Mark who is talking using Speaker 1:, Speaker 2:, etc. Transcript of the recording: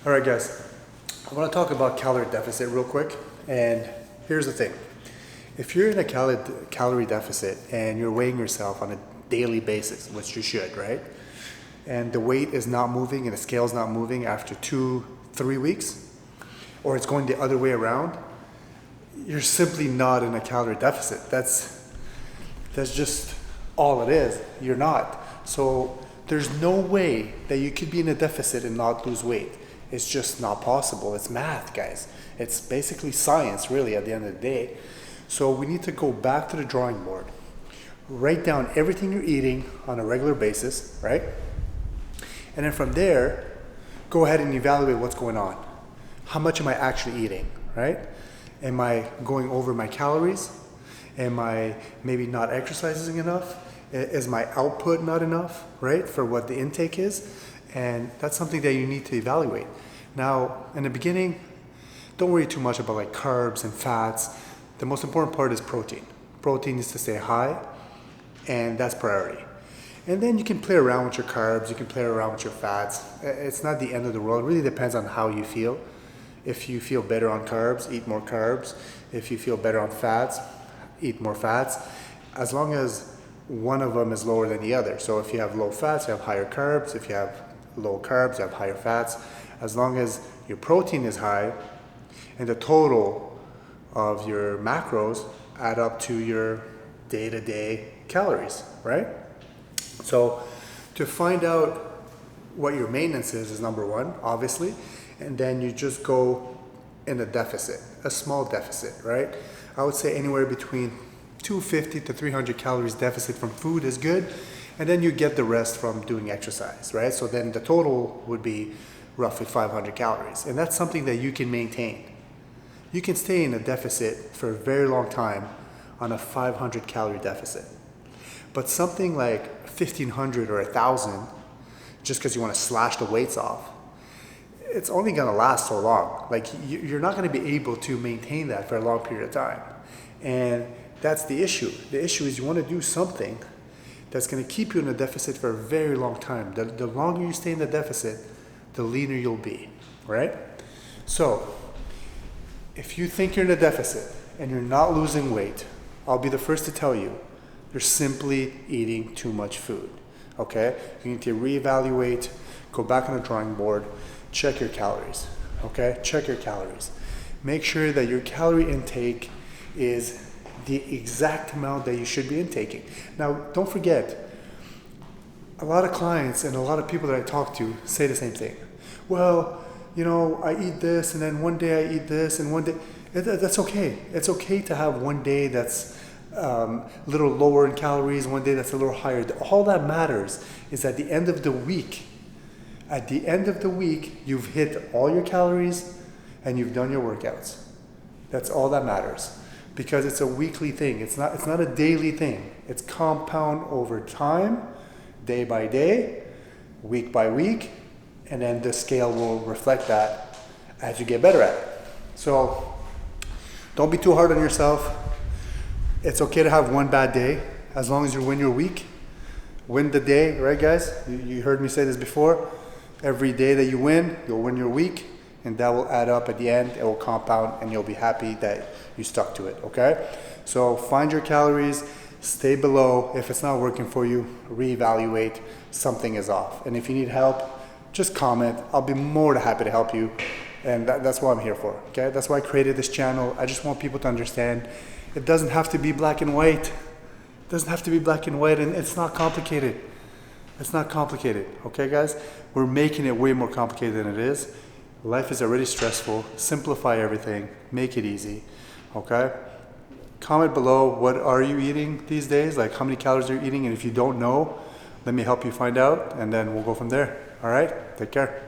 Speaker 1: All right, guys, I want to talk about calorie deficit real quick. And here's the thing. If you're in a calorie deficit and you're weighing yourself on a daily basis, which you should, right? And the weight is not moving and the scale's not moving after 2-3 weeks, or it's going the other way around, you're simply not in a calorie deficit. That's just all it is. You're not. So there's no way that you could be in a deficit and not lose weight. It's just not possible. It's math, guys. It's basically science, really, at the end of the day. So we need to go back to the drawing board. Write down everything you're eating on a regular basis, right? And then from there, go ahead and evaluate what's going on. How much am I actually eating, right? Am I going over my calories? Am I maybe not exercising enough? Is my output not enough, right, for what the intake is? And that's something that you need to evaluate. Now, in the beginning, don't worry too much about like carbs and fats. The most important part is protein. Protein needs to stay high, and that's priority. And then you can play around with your carbs, you can play around with your fats. It's not the end of the world. It really depends on how you feel. If you feel better on carbs, eat more carbs. If you feel better on fats, eat more fats. As long as one of them is lower than the other. So if you have low fats, you have higher carbs. If you have low carbs, you have higher fats. As long as your protein is high and the total of your macros add up to your day-to-day calories, right? So to find out what your maintenance is number one, obviously, and then you just go in a deficit, a small deficit, right? I would say anywhere between 250 to 300 calories deficit from food is good, and then you get the rest from doing exercise, right? So then the total would be roughly 500 calories, and that's something that you can maintain. You can stay in a deficit for a very long time on a 500 calorie deficit. But something like 1,500 or 1,000, just because you want to slash the weights off, it's only going to last so long. Like you're not going to be able to maintain that for a long period of time. And that's the issue. The issue is you want to do something that's going to keep you in a deficit for a very long time. The longer you stay in the deficit, the leaner you'll be, right? So if you think you're in a deficit and you're not losing weight, I'll be the first to tell you, you're simply eating too much food, okay? You need to reevaluate, go back on the drawing board, check your calories, okay? Check your calories. Make sure that your calorie intake is the exact amount that you should be intaking. Now, don't forget, a lot of clients and a lot of people that I talk to say the same thing. Well, you know, I eat this and then one day I eat this and one day, that's okay. It's okay to have one day that's a little lower in calories, one day that's a little higher. All that matters is at the end of the week, you've hit all your calories and you've done your workouts. That's all that matters, because it's a weekly thing. It's not a daily thing. It's compound over time, day by day, week by week, and then the scale will reflect that as you get better at it. So don't be too hard on yourself. It's okay to have one bad day as long as you win your week. Win the day, right guys? You heard me say this before. Every day that you win, you'll win your week, and that will add up at the end. It will compound and you'll be happy that you stuck to it, okay? So find your calories, stay below. If it's not working for you, reevaluate. Something is off. And if you need help, just comment. I'll be more than happy to help you. And that's what I'm here for, okay? That's why I created this channel. I just want people to understand it doesn't have to be black and white. It doesn't have to be black and white, and it's not complicated. It's not complicated, okay guys? We're making it way more complicated than it is. Life is already stressful. Simplify everything, make it easy, okay? Comment below, what are you eating these days? Like how many calories are you eating? And if you don't know, let me help you find out, and then we'll go from there, all right? Take care.